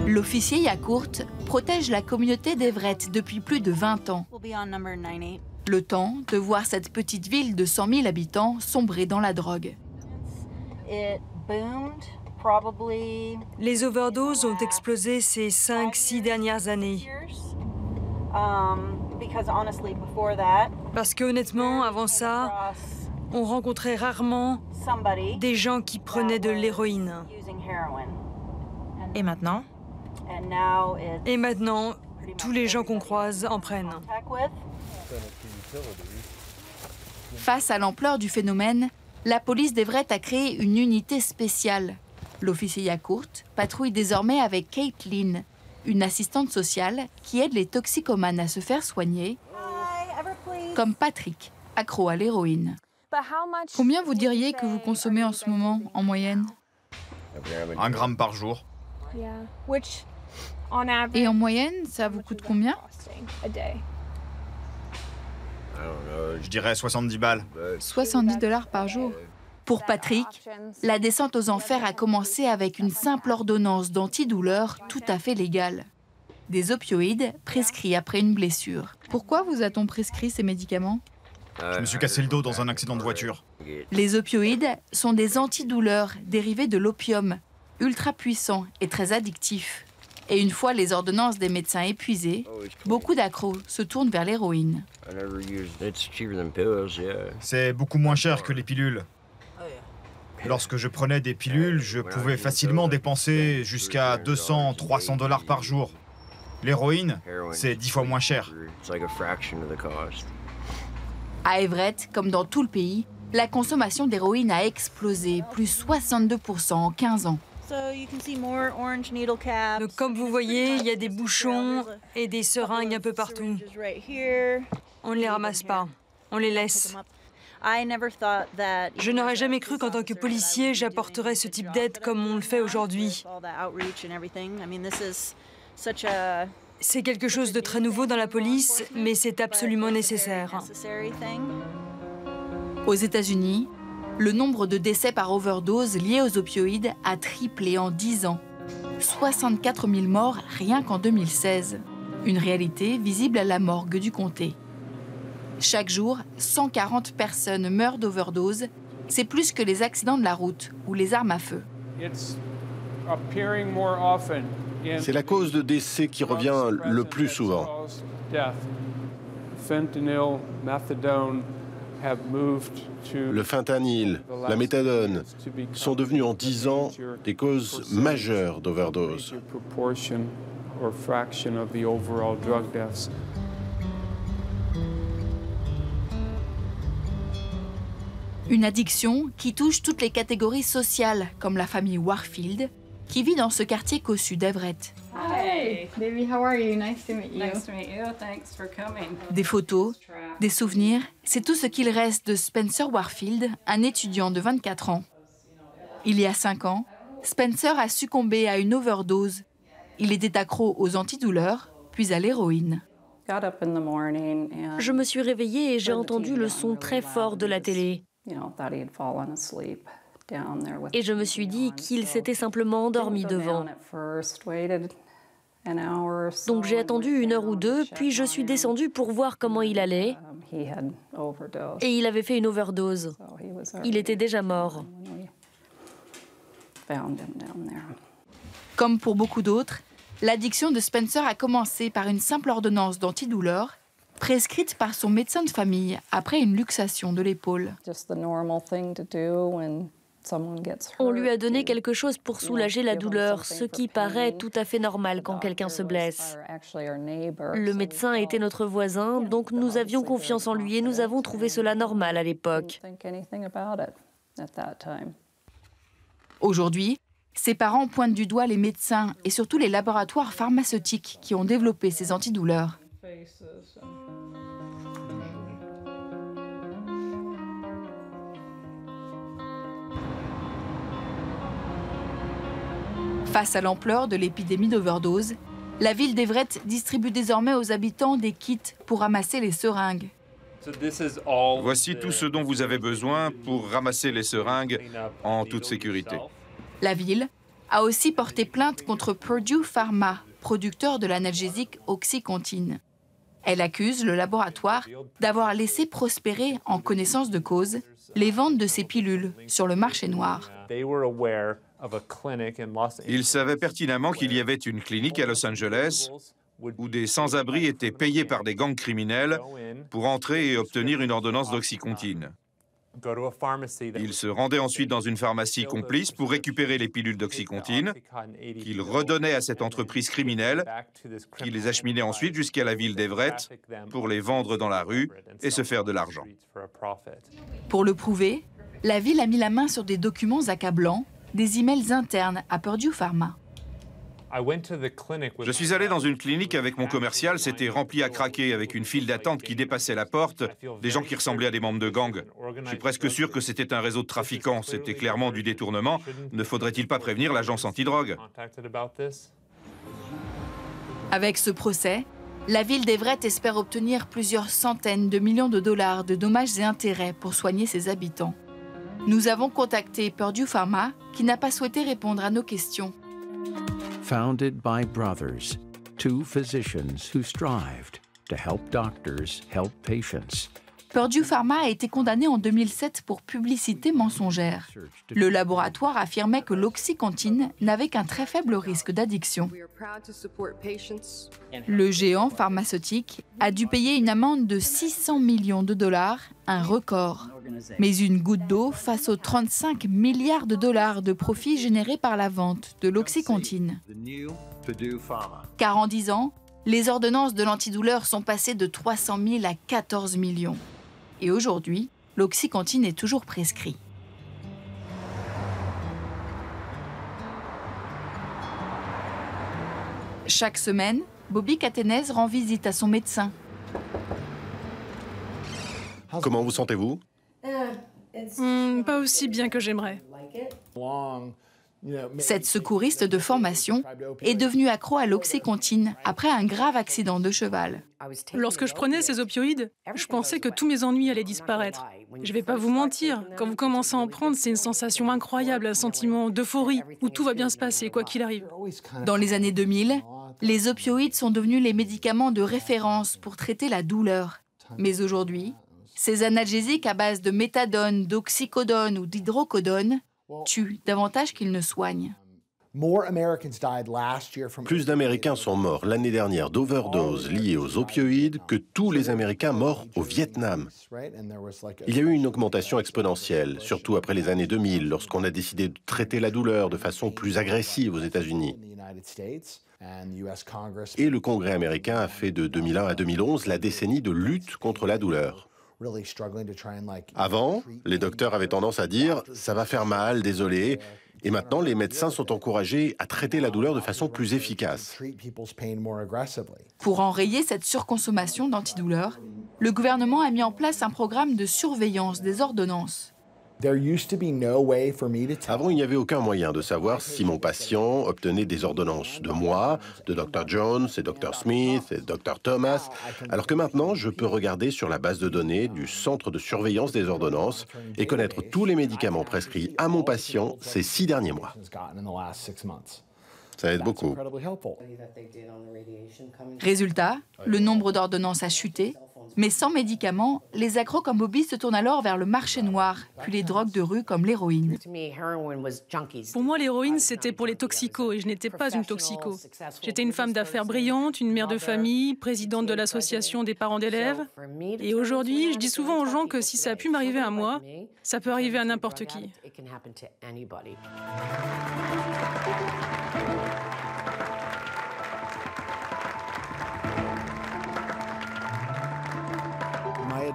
L'officier Yacourt protège la communauté d'Everett depuis plus de 20 ans. Le temps de voir cette petite ville de 100 000 habitants sombrer dans la drogue. Les overdoses ont explosé ces 5-6 dernières années. Parce que honnêtement, avant ça, on rencontrait rarement des gens qui prenaient de l'héroïne. Et maintenant? Et maintenant, tous les gens qu'on croise en prennent. Face à l'ampleur du phénomène, la police d'Everett a créé une unité spéciale. L'officier Yacourt patrouille désormais avec Caitlin, une assistante sociale qui aide les toxicomanes à se faire soigner, comme Patrick, accro à l'héroïne. Combien vous diriez que vous consommez en ce moment, en moyenne? 1 gramme par jour. Et en moyenne, ça vous coûte combien? Je dirais 70 balles. 70 $ par jour. Pour Patrick, la descente aux enfers a commencé avec une simple ordonnance d'antidouleur tout à fait légale. Des opioïdes prescrits après une blessure. Pourquoi vous a-t-on prescrit ces médicaments? Je me suis cassé le dos dans un accident de voiture. Les opioïdes sont des antidouleurs dérivés de l'opium, ultra puissants et très addictifs. Et une fois les ordonnances des médecins épuisées, beaucoup d'accros se tournent vers l'héroïne. C'est beaucoup moins cher que les pilules. Lorsque je prenais des pilules, je pouvais facilement dépenser jusqu'à 200-300 $ par jour. L'héroïne, c'est 10 fois moins cher. À Everett, comme dans tout le pays, la consommation d'héroïne a explosé, plus 62% en 15 ans. Donc, comme vous voyez, il y a des bouchons et des seringues un peu partout. On ne les ramasse pas, on les laisse. Je n'aurais jamais cru qu'en tant que policier, j'apporterais ce type d'aide comme on le fait aujourd'hui. C'est quelque chose de très nouveau dans la police, mais c'est absolument nécessaire. Aux États-Unis, le nombre de décès par overdose liés aux opioïdes a triplé en 10 ans. 64 000 morts rien qu'en 2016. Une réalité visible à la morgue du comté. Chaque jour, 140 personnes meurent d'overdose. C'est plus que les accidents de la route ou les armes à feu. C'est la cause de décès qui revient le plus souvent. Le fentanyl, la méthadone sont devenus en 10 ans des causes majeures d'overdose. Une addiction qui touche toutes les catégories sociales, comme la famille Warfield, qui vit dans ce quartier cossu d'Everett. Hi, baby, how are you? Nice to meet you. Nice to meet you. Thanks for coming. Des photos, des souvenirs, c'est tout ce qu'il reste de Spencer Warfield, un étudiant de 24 ans. Il y a 5 ans, Spencer a succombé à une overdose. Il était accro aux antidouleurs, puis à l'héroïne. Je me suis réveillée et j'ai entendu le son très fort de la télé. Et je me suis dit qu'il s'était simplement endormi devant. Donc j'ai attendu 1 heure ou 2, puis je suis descendue pour voir comment il allait. Et il avait fait une overdose. Il était déjà mort. Comme pour beaucoup d'autres, l'addiction de Spencer a commencé par une simple ordonnance d'antidouleur, prescrite par son médecin de famille après une luxation de l'épaule. On lui a donné quelque chose pour soulager la douleur, ce qui paraît tout à fait normal quand quelqu'un se blesse. Le médecin était notre voisin, donc nous avions confiance en lui et nous avons trouvé cela normal à l'époque. Aujourd'hui, ses parents pointent du doigt les médecins et surtout les laboratoires pharmaceutiques qui ont développé ces antidouleurs. Face à l'ampleur de l'épidémie d'overdose, la ville d'Everett distribue désormais aux habitants des kits pour ramasser les seringues. Voici tout ce dont vous avez besoin pour ramasser les seringues en toute sécurité. La ville a aussi porté plainte contre Purdue Pharma, producteur de l'analgésique Oxycontin. Elle accuse le laboratoire d'avoir laissé prospérer, en connaissance de cause, les ventes de ces pilules sur le marché noir. Ils savaient pertinemment qu'il y avait une clinique à Los Angeles où des sans-abri étaient payés par des gangs criminels pour entrer et obtenir une ordonnance d'Oxycontin. Ils se rendaient ensuite dans une pharmacie complice pour récupérer les pilules d'Oxycontin, qu'ils redonnaient à cette entreprise criminelle, qui les acheminait ensuite jusqu'à la ville d'Everett pour les vendre dans la rue et se faire de l'argent. Pour le prouver, la ville a mis la main sur des documents accablants, des emails internes à Purdue Pharma. Je suis allé dans une clinique avec mon commercial, c'était rempli à craquer avec une file d'attente qui dépassait la porte, des gens qui ressemblaient à des membres de gang. Je suis presque sûr que c'était un réseau de trafiquants, c'était clairement du détournement. Ne faudrait-il pas prévenir l'agence antidrogue? Avec ce procès, la ville d'Everett espère obtenir plusieurs centaines de millions de dollars de dommages et intérêts pour soigner ses habitants. Nous avons contacté Purdue Pharma, qui n'a pas souhaité répondre à nos questions. Founded by brothers, two physicians who strived to help doctors help patients. Purdue Pharma a été condamné en 2007 pour publicité mensongère. Le laboratoire affirmait que l'Oxycontin n'avait qu'un très faible risque d'addiction. Le géant pharmaceutique a dû payer une amende de 600 millions de dollars, un record. Mais une goutte d'eau face aux 35 milliards de dollars de profits générés par la vente de l'Oxycontin. Car en 10 ans, les ordonnances de l'antidouleur sont passées de 300 000 à 14 millions. Et aujourd'hui, l'Oxycontin est toujours prescrit. Chaque semaine, Bobby Catenez rend visite à son médecin. Comment vous sentez-vous? Pas aussi bien que j'aimerais. Cette secouriste de formation est devenue accro à l'Oxycontin après un grave accident de cheval. Lorsque je prenais ces opioïdes, je pensais que tous mes ennuis allaient disparaître. Je vais pas vous mentir, quand vous commencez à en prendre, c'est une sensation incroyable, un sentiment d'euphorie, où tout va bien se passer, quoi qu'il arrive. Dans les années 2000, les opioïdes sont devenus les médicaments de référence pour traiter la douleur. Mais aujourd'hui, ces analgésiques à base de méthadone, d'oxycodone ou d'hydrocodone tuent davantage qu'ils ne soignent. Plus d'Américains sont morts l'année dernière d'overdose liées aux opioïdes que tous les Américains morts au Vietnam. Il y a eu une augmentation exponentielle, surtout après les années 2000, lorsqu'on a décidé de traiter la douleur de façon plus agressive aux États-Unis. Et le Congrès américain a fait de 2001 à 2011 la décennie de lutte contre la douleur. Avant, les docteurs avaient tendance à dire « ça va faire mal, désolé ». Et maintenant, les médecins sont encouragés à traiter la douleur de façon plus efficace. Pour enrayer cette surconsommation d'antidouleurs, le gouvernement a mis en place un programme de surveillance des ordonnances. Avant, il n'y avait aucun moyen de savoir si mon patient obtenait des ordonnances de moi, de Dr. Jones et Dr. Smith et Dr. Thomas, alors que maintenant, je peux regarder sur la base de données du Centre de surveillance des ordonnances et connaître tous les médicaments prescrits à mon patient ces 6 derniers mois. Ça aide beaucoup. Résultat, le nombre d'ordonnances a chuté, mais sans médicaments, les accros comme Bobby se tournent alors vers le marché noir, puis les drogues de rue comme l'héroïne. Pour moi, l'héroïne, c'était pour les toxicos et je n'étais pas une toxico. J'étais une femme d'affaires brillante, une mère de famille, présidente de l'association des parents d'élèves. Et aujourd'hui, je dis souvent aux gens que si ça a pu m'arriver à moi, ça peut arriver à n'importe qui.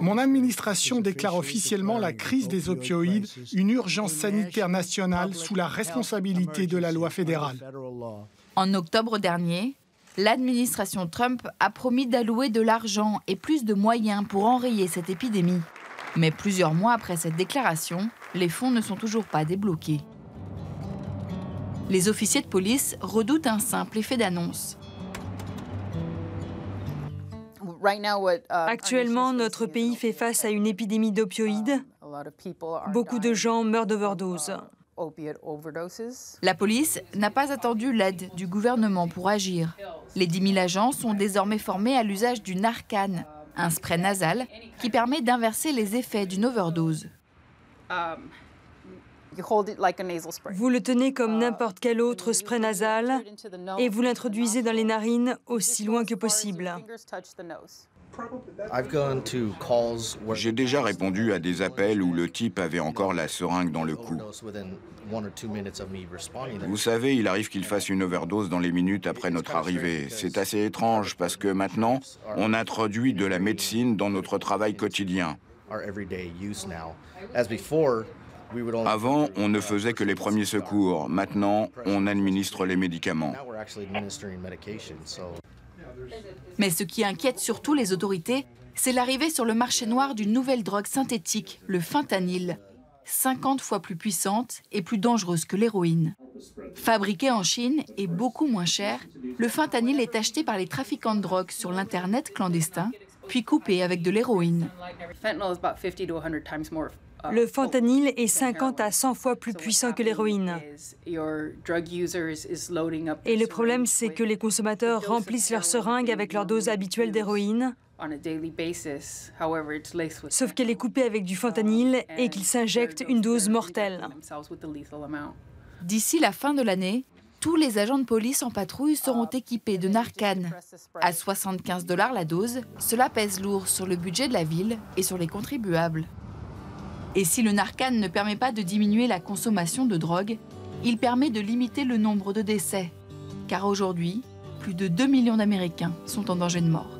Mon administration déclare officiellement la crise des opioïdes une urgence sanitaire nationale sous la responsabilité de la loi fédérale. En octobre dernier, l'administration Trump a promis d'allouer de l'argent et plus de moyens pour enrayer cette épidémie. Mais plusieurs mois après cette déclaration, les fonds ne sont toujours pas débloqués. Les officiers de police redoutent un simple effet d'annonce. Actuellement, notre pays fait face à une épidémie d'opioïdes. Beaucoup de gens meurent d'overdose. La police n'a pas attendu l'aide du gouvernement pour agir. Les 10 000 agents sont désormais formés à l'usage du Narcan, un spray nasal qui permet d'inverser les effets d'une overdose. Vous le tenez comme n'importe quel autre spray nasal et vous l'introduisez dans les narines aussi loin que possible. J'ai déjà répondu à des appels où le type avait encore la seringue dans le cou. Vous savez, il arrive qu'il fasse une overdose dans les minutes après notre arrivée. C'est assez étrange parce que maintenant, on introduit de la médecine dans notre travail quotidien. Avant, on ne faisait que les premiers secours. Maintenant, on administre les médicaments. Mais ce qui inquiète surtout les autorités, c'est l'arrivée sur le marché noir d'une nouvelle drogue synthétique, le fentanyl, 50 fois plus puissante et plus dangereuse que l'héroïne. Fabriqué en Chine et beaucoup moins cher, le fentanyl est acheté par les trafiquants de drogue sur l'Internet clandestin, puis coupé avec de l'héroïne. Le fentanyl est 50 à 100 fois plus puissant que l'héroïne. Et le problème, c'est que les consommateurs remplissent leurs seringues avec leur dose habituelle d'héroïne, sauf qu'elle est coupée avec du fentanyl et qu'ils s'injectent une dose mortelle. D'ici la fin de l'année, tous les agents de police en patrouille seront équipés de Narcan. À 75 $ la dose, cela pèse lourd sur le budget de la ville et sur les contribuables. Et si le Narcan ne permet pas de diminuer la consommation de drogue, il permet de limiter le nombre de décès. Car aujourd'hui, plus de 2 millions d'Américains sont en danger de mort.